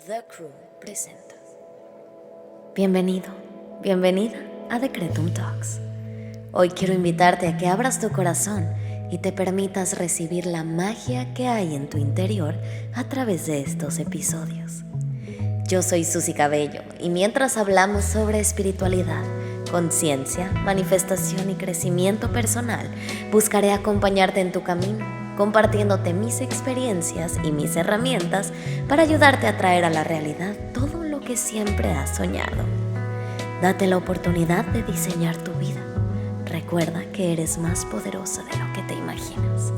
The Crew presenta. Bienvenido, bienvenida a Decretum Talks. Hoy quiero invitarte a que abras tu corazón y te permitas recibir la magia que hay en tu interior a través de estos episodios. Yo soy Susy Cabello y mientras hablamos sobre espiritualidad, conciencia, manifestación y crecimiento personal, buscaré acompañarte en tu camino, compartiéndote mis experiencias y mis herramientas para ayudarte a traer a la realidad todo lo que siempre has soñado. Date la oportunidad de diseñar tu vida. Recuerda que eres más poderosa de lo que te imaginas.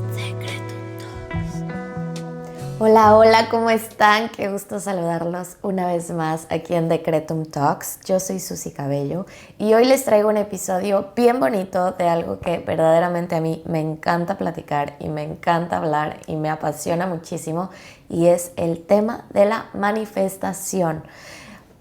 Hola, hola, ¿cómo están? Qué gusto saludarlos una vez más aquí en Decretum Talks. Yo soy Susy Cabello y hoy les traigo un episodio bien bonito de algo que verdaderamente a mí me encanta platicar y me encanta hablar y me apasiona muchísimo, y es el tema de la manifestación.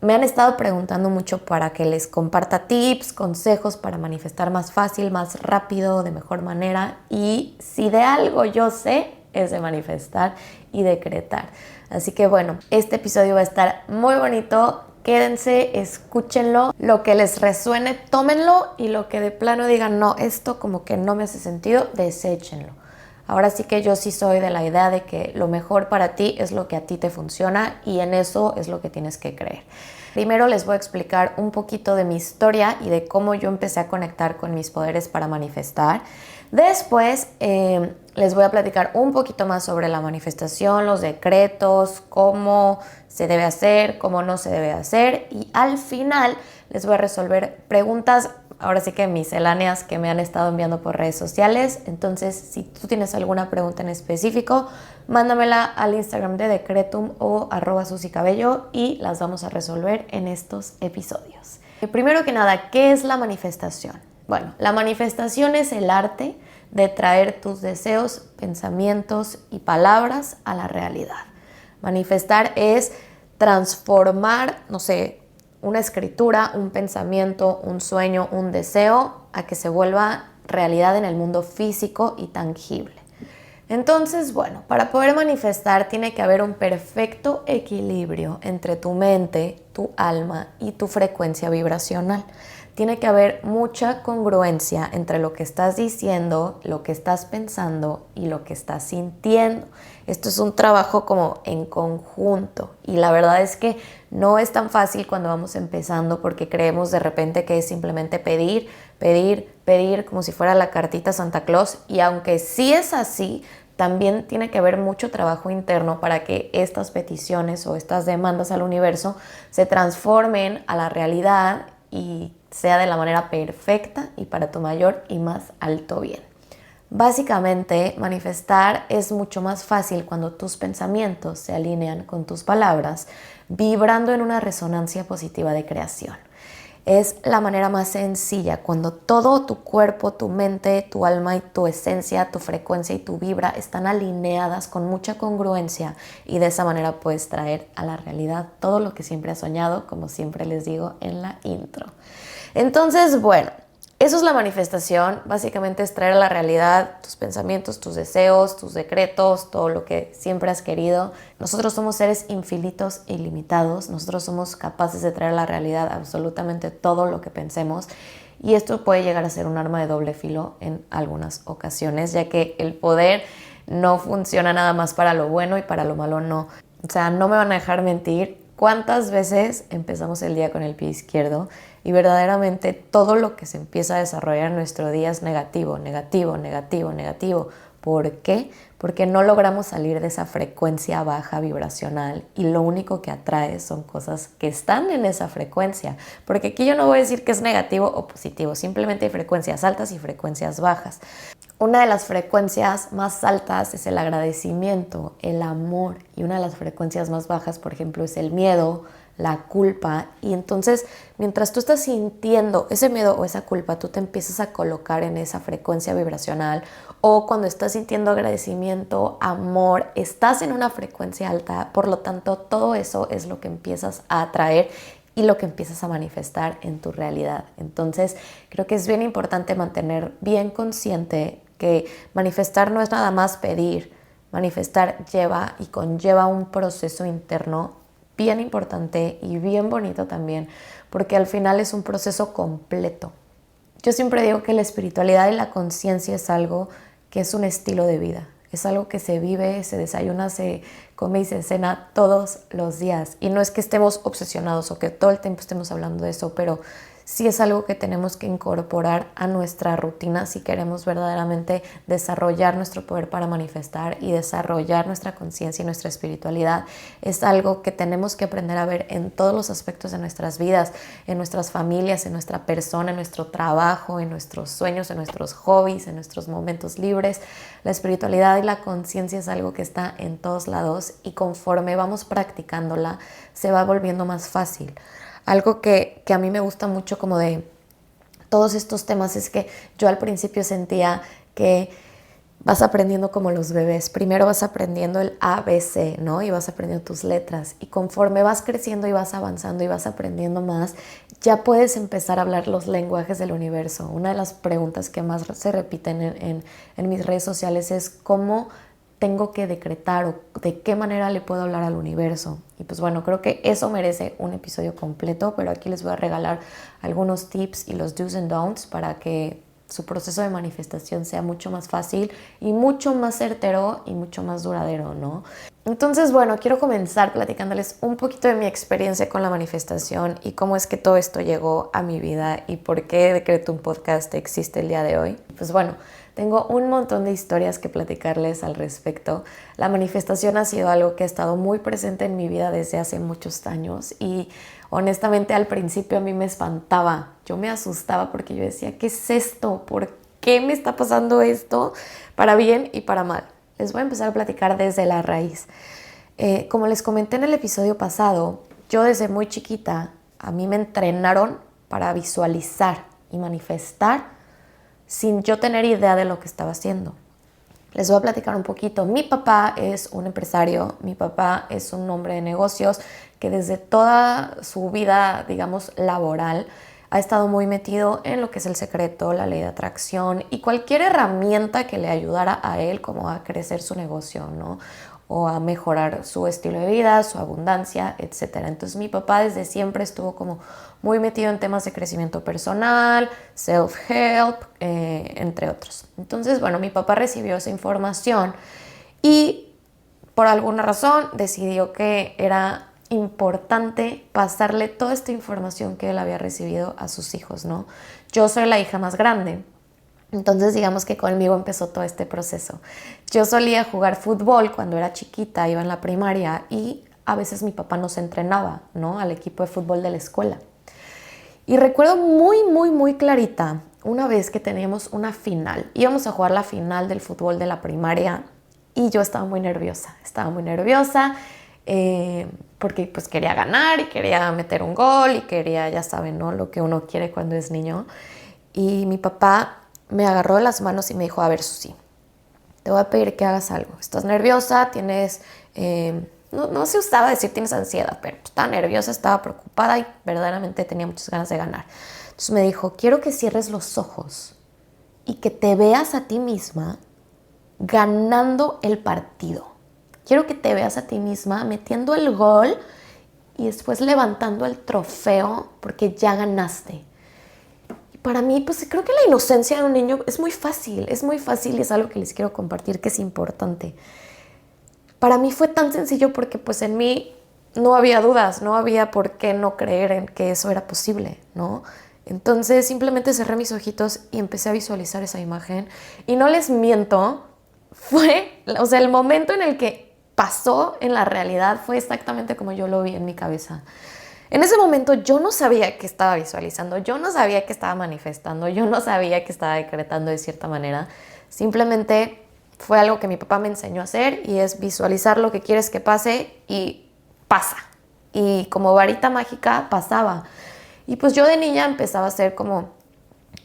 Me han estado preguntando mucho para que les comparta tips, consejos para manifestar más fácil, más rápido, de mejor manera, y si de algo yo sé es de manifestar y decretar. Así que bueno, este episodio va a estar muy bonito. Quédense, escúchenlo, lo que les resuene, tómenlo, y lo que de plano digan, no, esto como que no me hace sentido, deséchenlo. Ahora sí que yo sí soy de la idea de que lo mejor para ti es lo que a ti te funciona, y en eso es lo que tienes que creer. Primero les voy a explicar un poquito de mi historia y de cómo yo empecé a conectar con mis poderes para manifestar. Después les voy a platicar un poquito más sobre la manifestación, los decretos, cómo se debe hacer, cómo no se debe hacer, y al final les voy a resolver preguntas, ahora sí que misceláneas, que me han estado enviando por redes sociales. Entonces, si tú tienes alguna pregunta en específico, mándamela al Instagram de Decretum o @susicabello y las vamos a resolver en estos episodios. Primero que nada, ¿qué es la manifestación? Bueno, la manifestación es el arte de traer tus deseos, pensamientos y palabras a la realidad. Manifestar es transformar, no sé, una escritura, un pensamiento, un sueño, un deseo, a que se vuelva realidad en el mundo físico y tangible. Entonces, bueno, para poder manifestar tiene que haber un perfecto equilibrio entre tu mente, tu alma y tu frecuencia vibracional. Tiene que haber mucha congruencia entre lo que estás diciendo, lo que estás pensando y lo que estás sintiendo. Esto es un trabajo como en conjunto, y la verdad es que no es tan fácil cuando vamos empezando, porque creemos de repente que es simplemente pedir, pedir, pedir, como si fuera la cartita Santa Claus, y aunque sí es así, también tiene que haber mucho trabajo interno para que estas peticiones o estas demandas al universo se transformen a la realidad y sea de la manera perfecta y para tu mayor y más alto bien. Básicamente, manifestar es mucho más fácil cuando tus pensamientos se alinean con tus palabras, vibrando en una resonancia positiva de creación. Es la manera más sencilla cuando todo tu cuerpo, tu mente, tu alma y tu esencia, tu frecuencia y tu vibra están alineadas con mucha congruencia, y de esa manera puedes traer a la realidad todo lo que siempre has soñado, como siempre les digo en la intro. Entonces, bueno, eso es la manifestación. Básicamente es traer a la realidad tus pensamientos, tus deseos, tus decretos, todo lo que siempre has querido. Nosotros somos seres infinitos e ilimitados. Nosotros somos capaces de traer a la realidad absolutamente todo lo que pensemos. Y esto puede llegar a ser un arma de doble filo en algunas ocasiones, ya que el poder no funciona nada más para lo bueno y para lo malo no. O sea, no me van a dejar mentir. ¿Cuántas veces empezamos el día con el pie izquierdo y verdaderamente todo lo que se empieza a desarrollar en nuestro día es negativo, negativo, negativo, negativo? ¿Por qué? Porque no logramos salir de esa frecuencia baja vibracional, y lo único que atrae son cosas que están en esa frecuencia. Porque aquí yo no voy a decir que es negativo o positivo, simplemente hay frecuencias altas y frecuencias bajas. Una de las frecuencias más altas es el agradecimiento, el amor, y una de las frecuencias más bajas, por ejemplo, es el miedo, la culpa. Y entonces, mientras tú estás sintiendo ese miedo o esa culpa, tú te empiezas a colocar en esa frecuencia vibracional. O cuando estás sintiendo agradecimiento, amor, estás en una frecuencia alta. Por lo tanto, todo eso es lo que empiezas a atraer y lo que empiezas a manifestar en tu realidad. Entonces, creo que es bien importante mantener bien consciente que manifestar no es nada más pedir. Manifestar lleva y conlleva un proceso interno bien importante y bien bonito también, porque al final es un proceso completo. Yo siempre digo que la espiritualidad y la conciencia es algo que es un estilo de vida. Es algo que se vive, se desayuna, se come y se cena todos los días. Y no es que estemos obsesionados o que todo el tiempo estemos hablando de eso, pero sí es algo que tenemos que incorporar a nuestra rutina si queremos verdaderamente desarrollar nuestro poder para manifestar y desarrollar nuestra conciencia y nuestra espiritualidad. Es algo que tenemos que aprender a ver en todos los aspectos de nuestras vidas, en nuestras familias, en nuestra persona, en nuestro trabajo, en nuestros sueños, en nuestros hobbies, en nuestros momentos libres. La espiritualidad y la conciencia es algo que está en todos lados y conforme vamos practicándola se va volviendo más fácil. Algo que a mí me gusta mucho como de todos estos temas es que yo al principio sentía que vas aprendiendo como los bebés. Primero vas aprendiendo el A, B, C, ¿no? Y vas aprendiendo tus letras. Y conforme vas creciendo y vas avanzando y vas aprendiendo más, ya puedes empezar a hablar los lenguajes del universo. Una de las preguntas que más se repiten en mis redes sociales es cómo tengo que decretar o de qué manera le puedo hablar al universo. Y pues bueno, creo que eso merece un episodio completo, pero aquí les voy a regalar algunos tips y los do's and don'ts para que su proceso de manifestación sea mucho más fácil y mucho más certero y mucho más duradero, ¿no? Entonces, bueno, quiero comenzar platicándoles un poquito de mi experiencia con la manifestación y cómo es que todo esto llegó a mi vida y por qué Decreto un Podcast existe el día de hoy. Pues bueno, tengo un montón de historias que platicarles al respecto. La manifestación ha sido algo que ha estado muy presente en mi vida desde hace muchos años y honestamente al principio a mí me espantaba. Yo me asustaba porque yo decía, ¿qué es esto? ¿Por qué me está pasando esto? Para bien y para mal. Les voy a empezar a platicar desde la raíz. Como les comenté en el episodio pasado, yo desde muy chiquita a mí me entrenaron para visualizar y manifestar sin yo tener idea de lo que estaba haciendo. Les voy a platicar un poquito. Mi papá es un empresario, mi papá es un hombre de negocios que desde toda su vida, digamos, laboral, ha estado muy metido en lo que es el secreto, la ley de atracción y cualquier herramienta que le ayudara a él como a crecer su negocio, ¿no? O a mejorar su estilo de vida, su abundancia, etc. Entonces mi papá desde siempre estuvo como muy metido en temas de crecimiento personal, self-help, entre otros. Entonces, bueno, mi papá recibió esa información y por alguna razón decidió que era importante pasarle toda esta información que él había recibido a sus hijos, ¿no? Yo soy la hija más grande. Entonces digamos que conmigo empezó todo este proceso. Yo solía jugar fútbol cuando era chiquita, iba en la primaria y a veces mi papá nos entrenaba, ¿no? Al equipo de fútbol de la escuela. Y recuerdo muy clarita una vez que teníamos una final. Íbamos a jugar la final del fútbol de la primaria y yo estaba muy nerviosa. Porque pues quería ganar y quería meter un gol y quería, ya saben, ¿no? Lo que uno quiere cuando es niño. Y mi papá me agarró de las manos y me dijo, a ver, Susi, te voy a pedir que hagas algo. Estás nerviosa, tienes, no se usaba decir tienes ansiedad, pero estaba nerviosa, estaba preocupada y verdaderamente tenía muchas ganas de ganar. Entonces me dijo, quiero que cierres los ojos y que te veas a ti misma ganando el partido. Quiero que te veas a ti misma metiendo el gol y después levantando el trofeo porque ya ganaste. Para mí, pues creo que la inocencia de un niño es muy fácil y es algo que les quiero compartir que es importante. Para mí fue tan sencillo porque pues en mí no había dudas, no había por qué no creer en que eso era posible, ¿no? Entonces simplemente cerré mis ojitos y empecé a visualizar esa imagen y no les miento, el momento en el que pasó en la realidad fue exactamente como yo lo vi en mi cabeza. En ese momento yo no sabía que estaba visualizando, yo no sabía que estaba manifestando, yo no sabía que estaba decretando de cierta manera. Simplemente fue algo que mi papá me enseñó a hacer y es visualizar lo que quieres que pase y pasa. Y como varita mágica pasaba. Y pues yo de niña empezaba a hacer como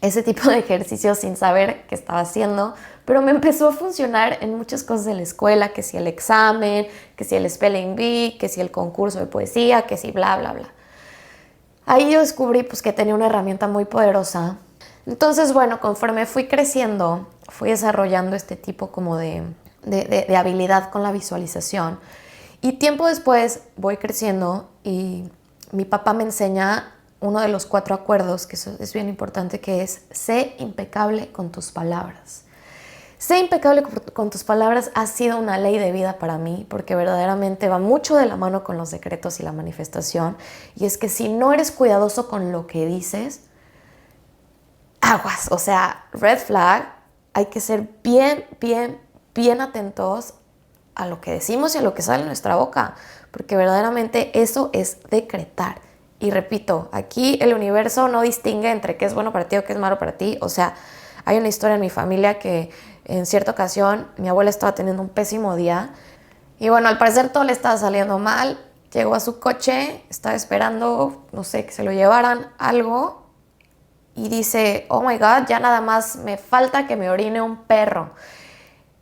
ese tipo de ejercicios sin saber qué estaba haciendo, pero me empezó a funcionar en muchas cosas de la escuela, que si el examen, que si el spelling bee, que si el concurso de poesía, que si bla, bla, bla. Ahí yo descubrí pues, que tenía una herramienta muy poderosa. Entonces, bueno, conforme fui creciendo, fui desarrollando este tipo como de habilidad con la visualización. Y tiempo después voy creciendo y mi papá me enseña uno de los 4 acuerdos, que eso es bien importante, que es: sé impecable con tus palabras. Sé impecable con tus palabras ha sido una ley de vida para mí, porque verdaderamente va mucho de la mano con los decretos y la manifestación. Y es que si no eres cuidadoso con lo que dices, aguas, o sea, red flag. Hay que ser bien atentos a lo que decimos y a lo que sale de nuestra boca, porque verdaderamente eso es decretar. Y repito, aquí el universo no distingue entre qué es bueno para ti o qué es malo para ti. O sea, hay una historia en mi familia que en cierta ocasión mi abuela estaba teniendo un pésimo día y bueno, al parecer todo le estaba saliendo mal. Llegó a su coche, estaba esperando, no sé, que se lo llevaran algo y dice: oh my God, ya nada más me falta que me orine un perro.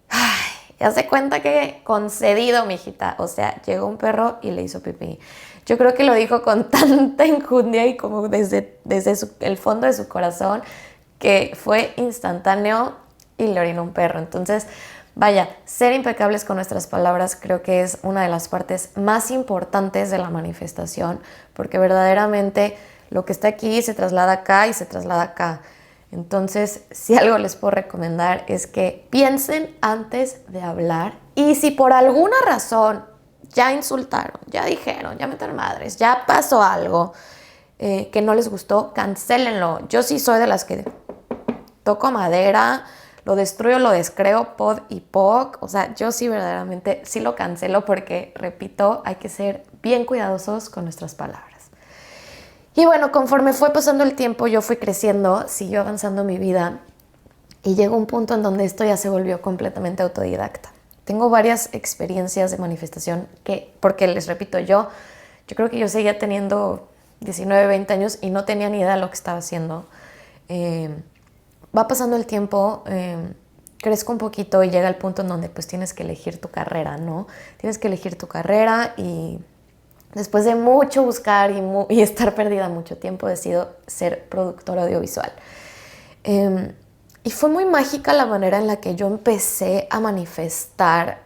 Ay, ya se cuenta que concedido, mijita. O sea, llegó un perro y le hizo pipí. Yo creo que lo dijo con tanta enjundia y como desde el fondo de su corazón, que fue instantáneo y le orinó un perro. Entonces, vaya, ser impecables con nuestras palabras creo que es una de las partes más importantes de la manifestación, porque verdaderamente lo que está aquí se traslada acá y se traslada acá. Entonces, si algo les puedo recomendar es que piensen antes de hablar, y si por alguna razón ya insultaron, ya dijeron, ya metieron madres, ya pasó algo que no les gustó, cancélenlo. Yo sí soy de las que toco madera, lo destruyo, lo descreo, pod y poc. O sea, yo sí verdaderamente sí lo cancelo porque, repito, hay que ser bien cuidadosos con nuestras palabras. Y bueno, conforme fue pasando el tiempo, yo fui creciendo, siguió avanzando mi vida y llegó un punto en donde esto ya se volvió completamente autodidacta. Tengo varias experiencias de manifestación porque les repito, yo creo que yo seguía teniendo 19, 20 años y no tenía ni idea de lo que estaba haciendo. Va pasando el tiempo, crezco un poquito y llega el punto en donde pues tienes que elegir tu carrera, ¿no? Tienes que elegir tu carrera y después de mucho buscar y estar perdida mucho tiempo, decido ser productora audiovisual. Y fue muy mágica la manera en la que yo empecé a manifestar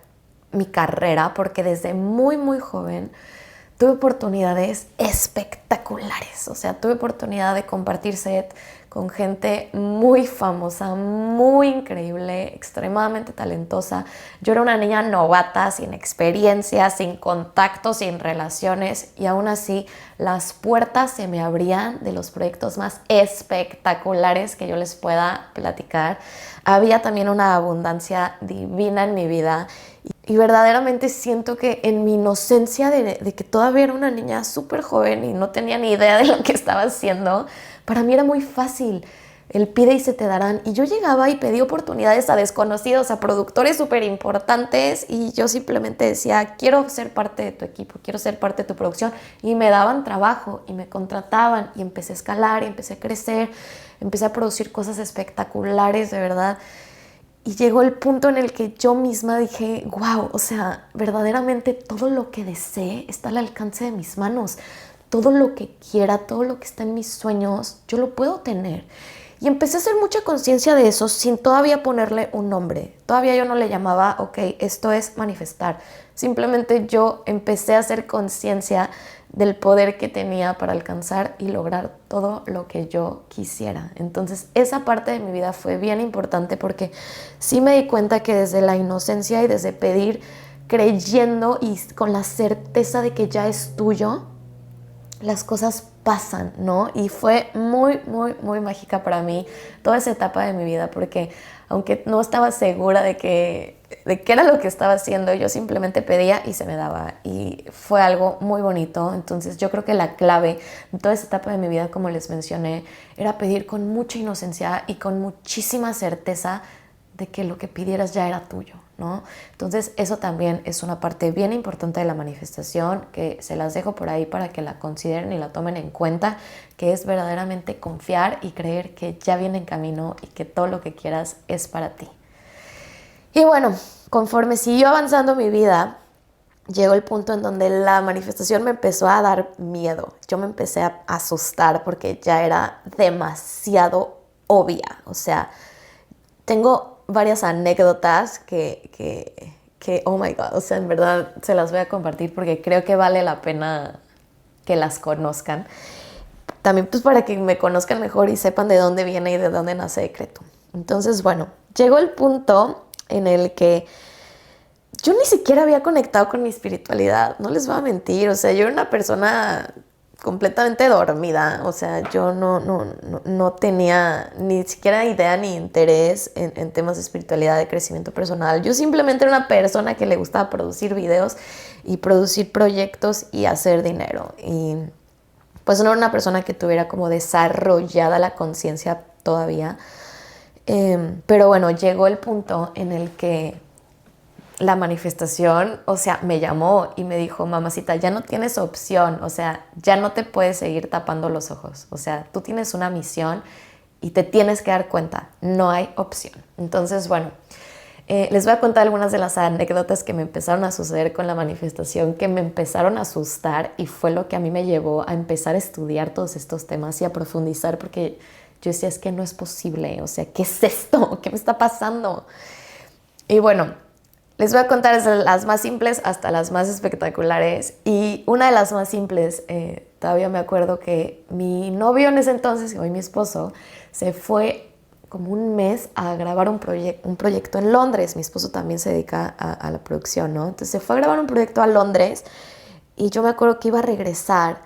mi carrera, porque desde muy joven tuve oportunidades espectaculares. O sea, tuve oportunidad de compartir set con gente muy famosa, muy increíble, extremadamente talentosa. Yo era una niña novata, sin experiencia, sin contactos, sin relaciones, y aún así las puertas se me abrían de los proyectos más espectaculares que yo les pueda platicar. Había también una abundancia divina en mi vida. Y verdaderamente siento que en mi inocencia de que todavía era una niña súper joven y no tenía ni idea de lo que estaba haciendo, para mí era muy fácil. El pide y se te darán. Y yo llegaba y pedí oportunidades a desconocidos, a productores súper importantes, y yo simplemente decía: quiero ser parte de tu equipo, quiero ser parte de tu producción. Y me daban trabajo y me contrataban y empecé a escalar y empecé a crecer, empecé a producir cosas espectaculares, de verdad. Y llegó el punto en el que yo misma dije: wow, o sea, verdaderamente todo lo que desee está al alcance de mis manos. Todo lo que quiera, todo lo que está en mis sueños, yo lo puedo tener. Y empecé a hacer mucha conciencia de eso sin todavía ponerle un nombre. Todavía yo no le llamaba: ok, esto es manifestar. Simplemente yo empecé a hacer conciencia del poder que tenía para alcanzar y lograr todo lo que yo quisiera. Entonces, esa parte de mi vida fue bien importante, porque sí me di cuenta que desde la inocencia y desde pedir, creyendo y con la certeza de que ya es tuyo, las cosas pasan, ¿no? Y fue muy mágica para mí toda esa etapa de mi vida, porque aunque no estaba segura de qué era lo que estaba haciendo, yo simplemente pedía y se me daba, y fue algo muy bonito. Entonces yo creo que la clave de toda esa etapa de mi vida, como les mencioné, era pedir con mucha inocencia y con muchísima certeza de que lo que pidieras ya era tuyo, ¿no? Entonces eso también es una parte bien importante de la manifestación, que se las dejo por ahí para que la consideren y la tomen en cuenta, que es verdaderamente confiar y creer que ya viene en camino y que todo lo que quieras es para ti. Y bueno, conforme siguió avanzando mi vida, llegó el punto en donde la manifestación me empezó a dar miedo. Yo me empecé a asustar porque ya era demasiado obvia. O sea, tengo varias anécdotas que que, oh my God, o sea, en verdad se las voy a compartir porque creo que vale la pena que las conozcan. También pues para que me conozcan mejor y sepan de dónde viene y de dónde nace Decretum. Entonces, bueno, llegó el punto en el que yo ni siquiera había conectado con mi espiritualidad, no les voy a mentir, o sea, yo era una persona completamente dormida, o sea, yo no tenía ni siquiera idea ni interés en temas de espiritualidad, de crecimiento personal. Yo simplemente era una persona que le gustaba producir videos y producir proyectos y hacer dinero. Y pues no era una persona que tuviera como desarrollada la conciencia todavía. Pero bueno, llegó el punto en el que la manifestación, o sea, me llamó y me dijo, mamacita, ya no tienes opción, o sea, ya no te puedes seguir tapando los ojos, o sea, tú tienes una misión y te tienes que dar cuenta, no hay opción. Entonces, bueno, les voy a contar algunas de las anécdotas que me empezaron a suceder con la manifestación, que me empezaron a asustar y fue lo que a mí me llevó a empezar a estudiar todos estos temas y a profundizar, porque yo decía, es que no es posible, o sea, ¿qué es esto? ¿Qué me está pasando? Y bueno, les voy a contar desde las más simples hasta las más espectaculares. Y una de las más simples, todavía me acuerdo que mi novio en ese entonces, hoy mi esposo, se fue como un mes a grabar un proyecto en Londres. Mi esposo también se dedica a la producción, ¿no? Entonces se fue a grabar un proyecto a Londres y yo me acuerdo que iba a regresar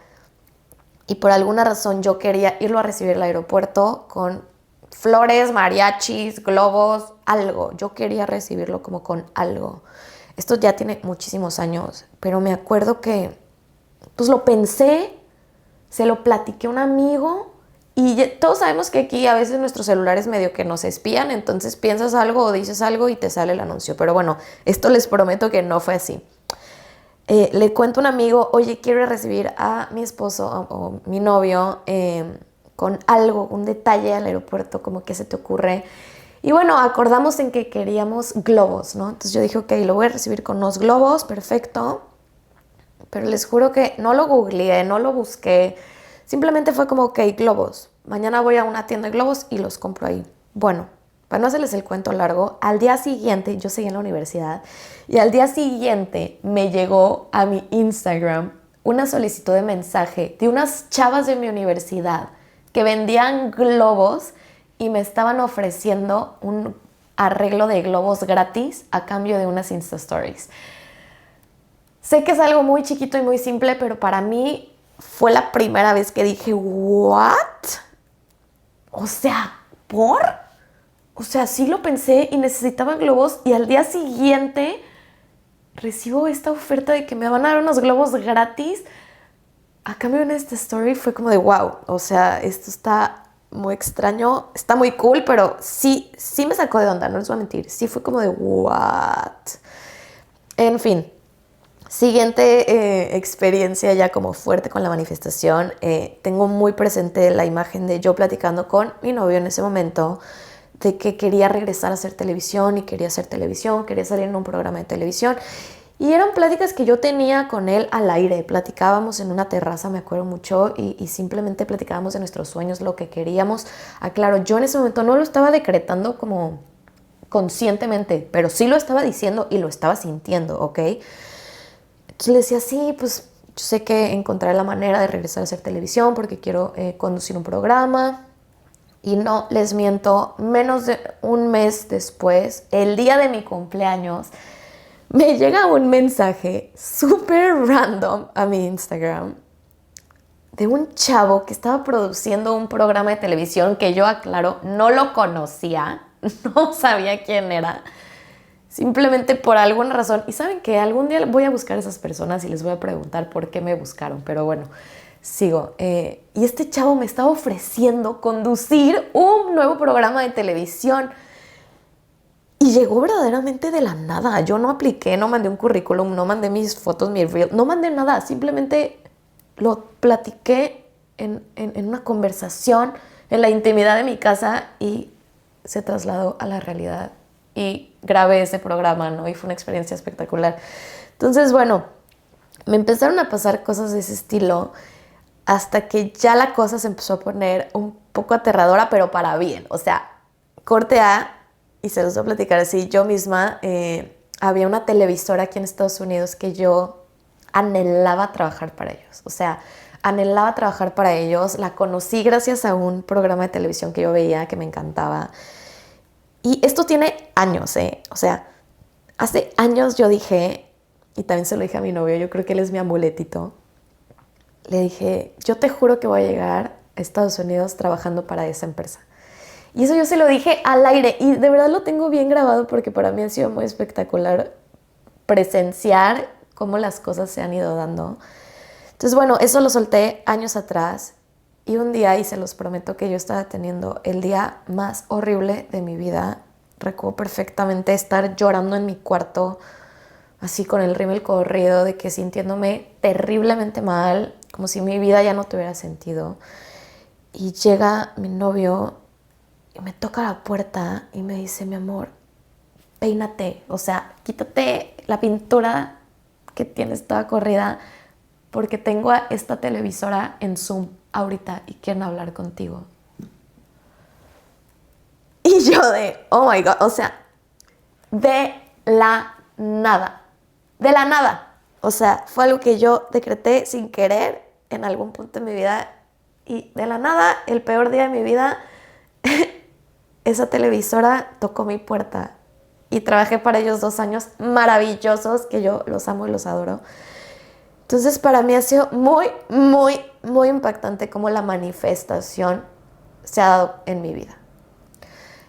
y por alguna razón yo quería irlo a recibir al aeropuerto con flores, mariachis, globos, algo. Yo quería recibirlo como con algo. Esto ya tiene muchísimos años, pero me acuerdo que pues lo pensé, se lo platiqué a un amigo y todos sabemos que aquí a veces nuestros celulares medio que nos espían, entonces piensas algo o dices algo y te sale el anuncio. Pero bueno, esto les prometo que no fue así. Le cuento a un amigo, oye, quiero recibir a mi esposo o mi novio con algo, un detalle al aeropuerto, como que se te ocurre. Y bueno, acordamos en que queríamos globos, ¿no? Entonces yo dije, ok, lo voy a recibir con unos globos, perfecto. Pero les juro que no lo googleé, no lo busqué. Simplemente fue como, ok, globos. Mañana voy a una tienda de globos y los compro ahí. Bueno, para no hacerles el cuento largo, al día siguiente, yo seguí en la universidad, y al día siguiente me llegó a mi Instagram una solicitud de mensaje de unas chavas de mi universidad que vendían globos y me estaban ofreciendo un arreglo de globos gratis a cambio de unas Insta Stories. Sé que es algo muy chiquito y muy simple, pero para mí fue la primera vez que dije, ¿what? O sea, ¿por? O sea, sí lo pensé y necesitaba globos y al día siguiente recibo esta oferta de que me van a dar unos globos gratis a cambio de una story. Fue como de wow, o sea, esto está muy extraño, está muy cool, pero sí me sacó de onda, no les voy a mentir, sí fue como de what. En fin, siguiente experiencia ya como fuerte con la manifestación, tengo muy presente la imagen de yo platicando con mi novio en ese momento de que quería regresar a hacer televisión y quería hacer televisión, quería salir en un programa de televisión. Y eran pláticas que yo tenía con él al aire. Platicábamos en una terraza, me acuerdo mucho, y simplemente platicábamos de nuestros sueños, lo que queríamos. Aclaro, yo en ese momento no lo estaba decretando como conscientemente, pero sí lo estaba diciendo y lo estaba sintiendo, ¿ok? Entonces le decía, sí, pues yo sé que encontraré la manera de regresar a hacer televisión porque quiero conducir un programa. Y no les miento, menos de un mes después, el día de mi cumpleaños, me llega un mensaje súper random a mi Instagram de un chavo que estaba produciendo un programa de televisión que yo, aclaro, no lo conocía, no sabía quién era, simplemente por alguna razón. Y saben que algún día voy a buscar a esas personas y les voy a preguntar por qué me buscaron, pero bueno, sigo. Y este chavo me estaba ofreciendo conducir un nuevo programa de televisión. Y llegó verdaderamente de la nada. Yo no apliqué, no mandé un currículum, no mandé mis fotos, mi reel, no mandé nada. Simplemente lo platiqué en una conversación en la intimidad de mi casa y se trasladó a la realidad. Y grabé ese programa, ¿no? Y fue una experiencia espectacular. Entonces, bueno, me empezaron a pasar cosas de ese estilo hasta que ya la cosa se empezó a poner un poco aterradora, pero para bien. O sea, corte A, y se los voy a platicar así, yo misma había una televisora aquí en Estados Unidos que yo anhelaba trabajar para ellos. O sea, anhelaba trabajar para ellos. La conocí gracias a un programa de televisión que yo veía que me encantaba. Y esto tiene años, ¿eh? O sea, hace años yo dije, y también se lo dije a mi novio, yo creo que él es mi amuletito. Le dije, yo te juro que voy a llegar a Estados Unidos trabajando para esa empresa. Y eso yo se lo dije al aire y de verdad lo tengo bien grabado porque para mí ha sido muy espectacular presenciar cómo las cosas se han ido dando. Entonces, bueno, eso lo solté años atrás y un día, y se los prometo que yo estaba teniendo el día más horrible de mi vida. Recuerdo perfectamente estar llorando en mi cuarto, así con el rímel corrido, de que sintiéndome terriblemente mal, como si mi vida ya no tuviera sentido. Y llega mi novio y me toca la puerta y me dice, mi amor, peínate, o sea, quítate la pintura que tienes toda corrida porque tengo a esta televisora en Zoom ahorita y quieren hablar contigo. Y yo oh my God, o sea, de la nada, de la nada. O sea, fue algo que yo decreté sin querer en algún punto de mi vida y de la nada, el peor día de mi vida, esa televisora tocó mi puerta y trabajé para ellos 2 años maravillosos, que yo los amo y los adoro. Entonces para mí ha sido muy, muy, muy impactante cómo la manifestación se ha dado en mi vida.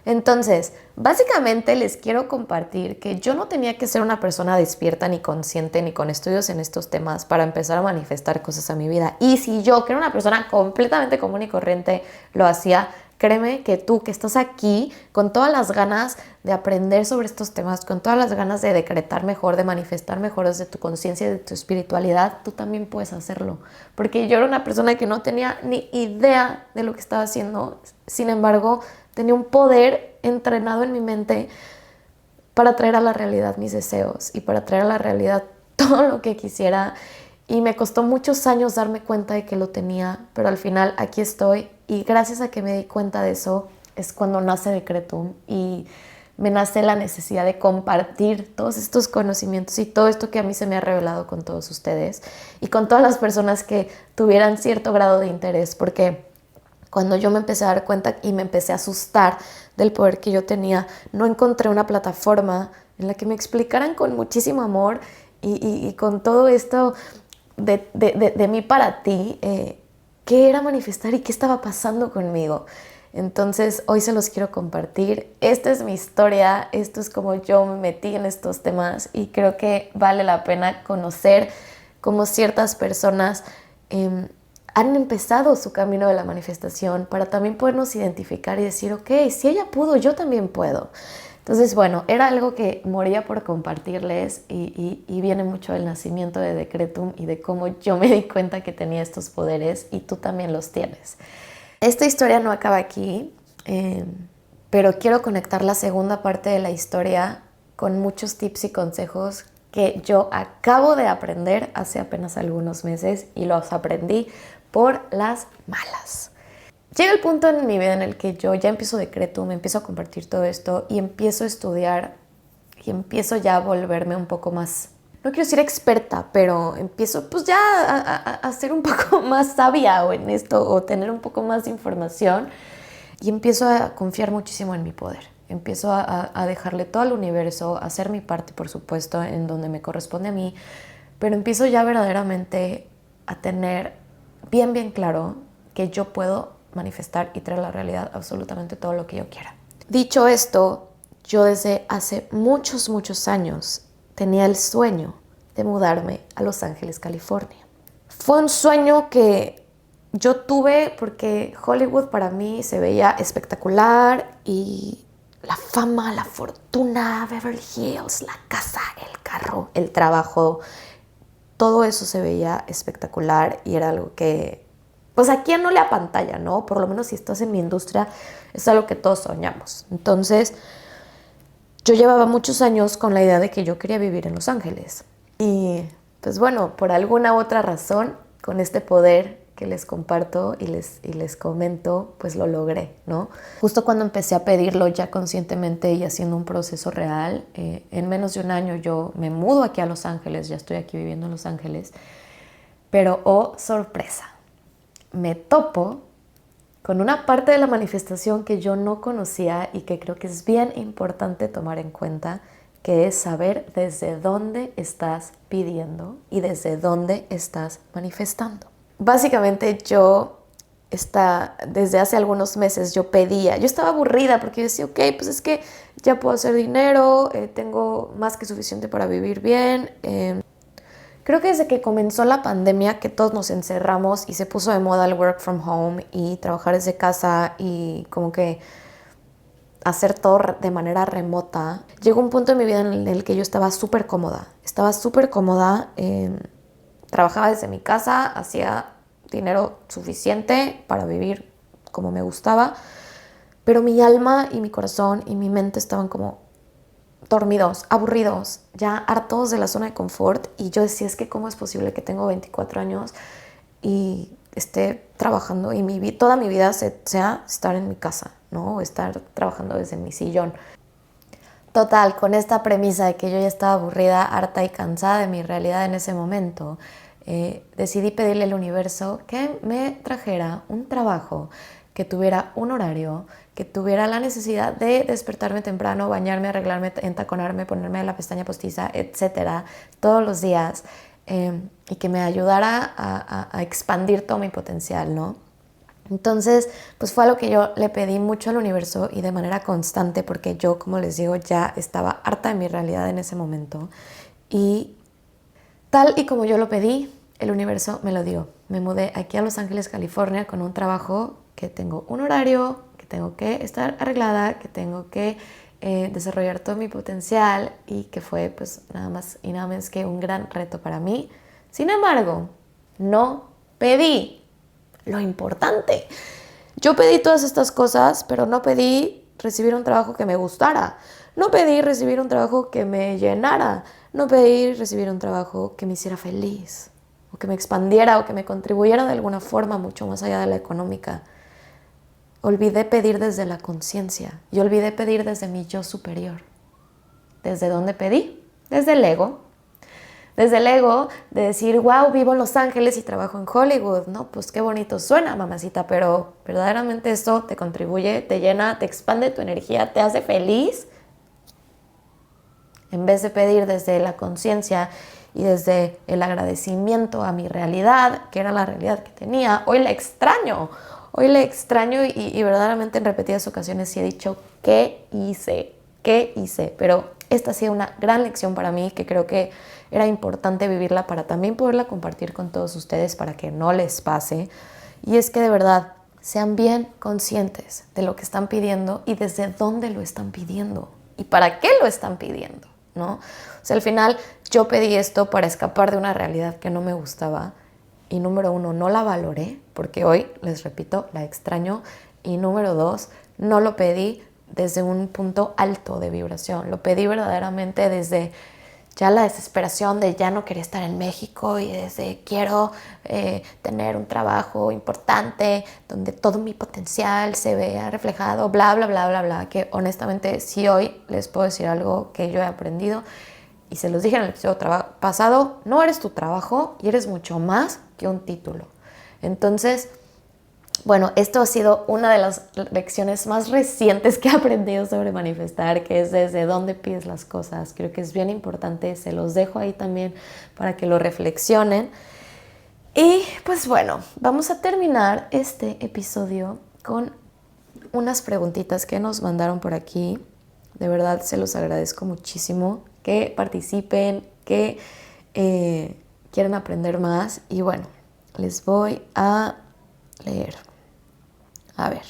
Entonces, básicamente les quiero compartir que yo no tenía que ser una persona despierta ni consciente ni con estudios en estos temas para empezar a manifestar cosas a mi vida. Y si yo, que era una persona completamente común y corriente, lo hacía, créeme que tú que estás aquí con todas las ganas de aprender sobre estos temas, con todas las ganas de decretar mejor, de manifestar mejor desde tu conciencia y de tu espiritualidad, tú también puedes hacerlo. Porque yo era una persona que no tenía ni idea de lo que estaba haciendo. Sin embargo, tenía un poder entrenado en mi mente para traer a la realidad mis deseos y para traer a la realidad todo lo que quisiera. Y me costó muchos años darme cuenta de que lo tenía, pero al final aquí estoy. Y gracias a que me di cuenta de eso es cuando nace Decretum y me nace la necesidad de compartir todos estos conocimientos y todo esto que a mí se me ha revelado con todos ustedes y con todas las personas que tuvieran cierto grado de interés, porque cuando yo me empecé a dar cuenta y me empecé a asustar del poder que yo tenía, no encontré una plataforma en la que me explicaran con muchísimo amor y con todo esto de mí para ti, qué era manifestar y qué estaba pasando conmigo. Entonces hoy se los quiero compartir. Esta es mi historia, esto es como yo me metí en estos temas y creo que vale la pena conocer cómo ciertas personas han empezado su camino de la manifestación para también podernos identificar y decir, ok, si ella pudo, yo también puedo. Entonces, bueno, era algo que moría por compartirles y viene mucho del nacimiento de Decretum y de cómo yo me di cuenta que tenía estos poderes y tú también los tienes. Esta historia no acaba aquí, pero quiero conectar la segunda parte de la historia con muchos tips y consejos que yo acabo de aprender hace apenas algunos meses y los aprendí por las malas. Llega el punto en mi vida en el que yo ya empiezo Decretum, me empiezo a compartir todo esto y empiezo a estudiar y empiezo ya a volverme un poco más, no quiero decir experta, pero empiezo pues ya a ser un poco más sabia o en esto o tener un poco más de información y empiezo a confiar muchísimo en mi poder. Empiezo a dejarle todo al universo, a hacer mi parte, por supuesto, en donde me corresponde a mí, pero empiezo ya verdaderamente a tener bien claro que yo puedo manifestar y traer a la realidad absolutamente todo lo que yo quiera. Dicho esto, yo desde hace muchos años tenía el sueño de mudarme a Los Ángeles, California. Fue un sueño que yo tuve porque Hollywood para mí se veía espectacular y la fama, la fortuna, Beverly Hills, la casa, el carro, el trabajo, todo eso se veía espectacular y era algo que, pues a quién no le apantalla, ¿no? Por lo menos si estás en mi industria, es algo que todos soñamos. Entonces, yo llevaba muchos años con la idea de que yo quería vivir en Los Ángeles. Y, pues bueno, por alguna u otra razón, con este poder que les comparto y les comento, pues lo logré, ¿no? Justo cuando empecé a pedirlo ya conscientemente y haciendo un proceso real, en menos de un año yo me mudo aquí a Los Ángeles, ya estoy aquí viviendo en Los Ángeles, pero oh sorpresa, me topo con una parte de la manifestación que yo no conocía y que creo que es bien importante tomar en cuenta, que es saber desde dónde estás pidiendo y desde dónde estás manifestando. Básicamente desde hace algunos meses yo estaba aburrida porque yo decía, ok, pues es que ya puedo hacer dinero, tengo más que suficiente para vivir bien. Creo que desde que comenzó la pandemia, que todos nos encerramos y se puso de moda el work from home y trabajar desde casa y como que hacer todo de manera remota, llegó un punto en mi vida en el que yo estaba súper cómoda. Trabajaba desde mi casa, hacía dinero suficiente para vivir como me gustaba, pero mi alma y mi corazón y mi mente estaban como dormidos, aburridos, ya hartos de la zona de confort. Y yo decía, es que cómo es posible que tengo 24 años y esté trabajando y toda mi vida sea estar en mi casa, ¿no? O estar trabajando desde mi sillón. Total, con esta premisa de que yo ya estaba aburrida, harta y cansada de mi realidad en ese momento, decidí pedirle al universo que me trajera un trabajo que tuviera un horario, que tuviera la necesidad de despertarme temprano, bañarme, arreglarme, entaconarme, ponerme la pestaña postiza, etcétera, todos los días, y que me ayudara a expandir todo mi potencial, ¿no? Entonces, pues fue algo que yo le pedí mucho al universo y de manera constante, porque yo, como les digo, ya estaba harta de mi realidad en ese momento. Y tal y como yo lo pedí, el universo me lo dio. Me mudé aquí a Los Ángeles, California, con un trabajo que tengo un horario, que tengo que estar arreglada, que tengo que desarrollar todo mi potencial, y que fue pues nada más y nada menos que un gran reto para mí. Sin embargo, no pedí lo importante. Yo pedí todas estas cosas, pero no pedí recibir un trabajo que me gustara. No pedí recibir un trabajo que me llenara. No pedí recibir un trabajo que me hiciera feliz, o que me expandiera, o que me contribuyera de alguna forma mucho más allá de la económica. Olvidé pedir desde la conciencia y olvidé pedir desde mi yo superior. ¿Desde dónde pedí? Desde el ego. Desde el ego de decir, wow, vivo en Los Ángeles y trabajo en Hollywood, ¿no? Pues qué bonito suena, mamacita, pero verdaderamente esto te contribuye, te llena, te expande tu energía, te hace feliz. En vez de pedir desde la conciencia y desde el agradecimiento a mi realidad, que era la realidad que tenía, hoy la extraño. Hoy la extraño y verdaderamente en repetidas ocasiones sí he dicho, ¿qué hice? ¿Qué hice? Pero esta ha sido una gran lección para mí, que creo que era importante vivirla para también poderla compartir con todos ustedes para que no les pase. Y es que de verdad, sean bien conscientes de lo que están pidiendo y desde dónde lo están pidiendo y para qué lo están pidiendo, ¿no? O sea, al final yo pedí esto para escapar de una realidad que no me gustaba. Y número 1, no la valoré, porque hoy, les repito, la extraño. Y número 2, no lo pedí desde un punto alto de vibración. Lo pedí verdaderamente desde ya la desesperación de ya no quería estar en México, y desde quiero tener un trabajo importante donde todo mi potencial se vea reflejado, bla, bla, bla, bla, bla. Que honestamente, sí, hoy les puedo decir algo que yo he aprendido. Y se los dije en el episodio pasado, no eres tu trabajo y eres mucho más que un título. Entonces, bueno, esto ha sido una de las lecciones más recientes que he aprendido sobre manifestar, que es desde dónde pides las cosas. Creo que es bien importante, se los dejo ahí también para que lo reflexionen. Y pues bueno, vamos a terminar este episodio con unas preguntitas que nos mandaron por aquí. De verdad se los agradezco muchísimo que participen, que quieran aprender más. Y bueno, les voy a leer. A ver,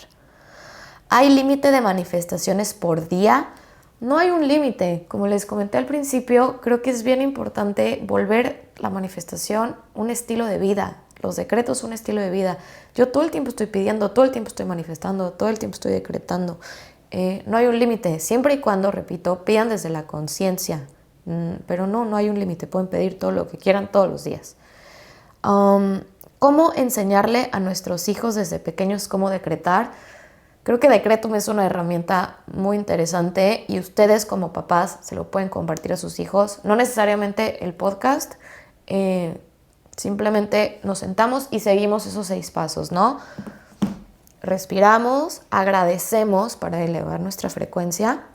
¿hay límite de manifestaciones por día? No hay un límite. Como les comenté al principio, creo que es bien importante volver la manifestación un estilo de vida. Los decretos un estilo de vida. Yo todo el tiempo estoy pidiendo, todo el tiempo estoy manifestando, todo el tiempo estoy decretando. No hay un límite, siempre y cuando, repito, pidan desde la conciencia. Pero no hay un límite. Pueden pedir todo lo que quieran todos los días. ¿Cómo enseñarle a nuestros hijos desde pequeños cómo decretar? Creo que Decretum es una herramienta muy interesante y ustedes como papás se lo pueden compartir a sus hijos. No necesariamente el podcast, simplemente nos sentamos y seguimos esos 6 pasos, ¿no? Respiramos, agradecemos para elevar nuestra frecuencia,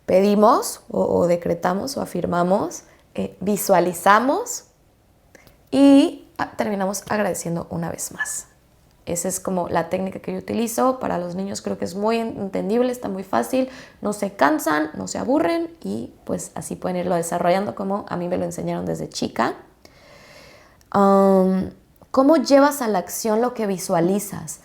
pedimos o decretamos o afirmamos, visualizamos y terminamos agradeciendo una vez más. Esa es como la técnica que yo utilizo. Para los niños creo que es muy entendible, está muy fácil, no se cansan, no se aburren y pues así pueden irlo desarrollando como a mí me lo enseñaron desde chica. ¿Cómo llevas a la acción lo que visualizas?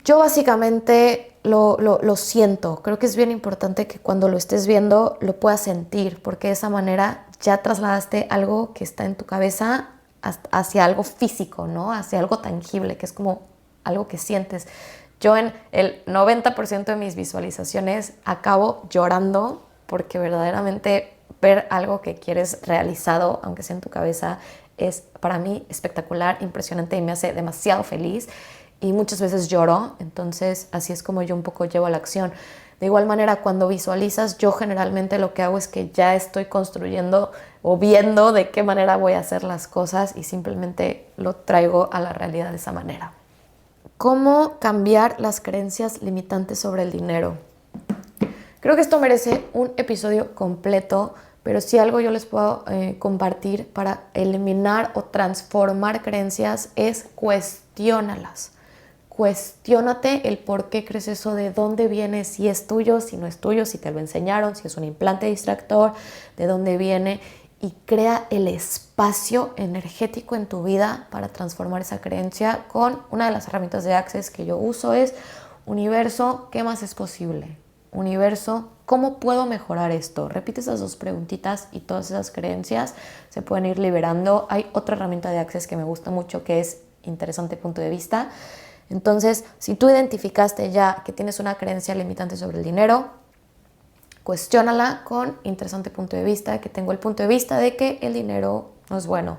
Yo básicamente lo siento. Creo que es bien importante que cuando lo estés viendo lo puedas sentir, porque de esa manera ya trasladaste algo que está en tu cabeza hacia algo físico, ¿no? Hacia algo tangible, que es como algo que sientes. Yo en el 90% de mis visualizaciones acabo llorando porque verdaderamente ver algo que quieres realizado, aunque sea en tu cabeza, es para mí espectacular, impresionante y me hace demasiado feliz. Y muchas veces lloro, entonces así es como yo un poco llevo a la acción. De igual manera, cuando visualizas, yo generalmente lo que hago es que ya estoy construyendo o viendo de qué manera voy a hacer las cosas y simplemente lo traigo a la realidad de esa manera. ¿Cómo cambiar las creencias limitantes sobre el dinero? Creo que esto merece un episodio completo, pero si algo yo les puedo compartir para eliminar o transformar creencias es cuestiónalas. Cuestiónate el por qué crees eso, de dónde viene, si es tuyo, si no es tuyo, si te lo enseñaron, si es un implante distractor, de dónde viene, y crea el espacio energético en tu vida para transformar esa creencia con una de las herramientas de Access que yo uso es universo, ¿qué más es posible? Universo, ¿cómo puedo mejorar esto? Repite esas 2 preguntitas y todas esas creencias se pueden ir liberando. Hay otra herramienta de Access que me gusta mucho que es interesante punto de vista. Entonces, si tú identificaste ya que tienes una creencia limitante sobre el dinero, cuestiónala con interesante punto de vista, que tengo el punto de vista de que el dinero no es bueno.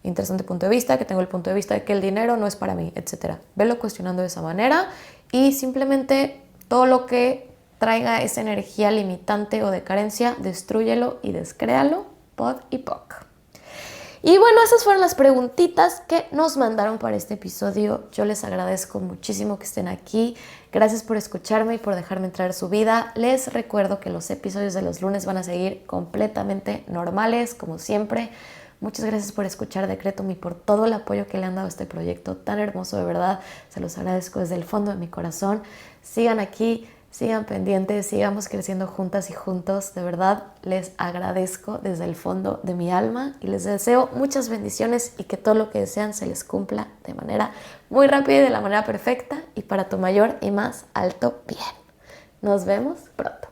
Interesante punto de vista, que tengo el punto de vista de que el dinero no es para mí, etc. Velo cuestionando de esa manera y simplemente todo lo que traiga esa energía limitante o de carencia, destrúyelo y descréalo, pod y poc. Y bueno, esas fueron las preguntitas que nos mandaron para este episodio. Yo les agradezco muchísimo que estén aquí. Gracias por escucharme y por dejarme entrar a su vida. Les recuerdo que los episodios de los lunes van a seguir completamente normales, como siempre. Muchas gracias por escuchar Decretum y por todo el apoyo que le han dado a este proyecto tan hermoso, de verdad. Se los agradezco desde el fondo de mi corazón. Sigan aquí. Sigan pendientes, sigamos creciendo juntas y juntos. De verdad, les agradezco desde el fondo de mi alma y les deseo muchas bendiciones y que todo lo que desean se les cumpla de manera muy rápida y de la manera perfecta y para tu mayor y más alto bien. Nos vemos pronto.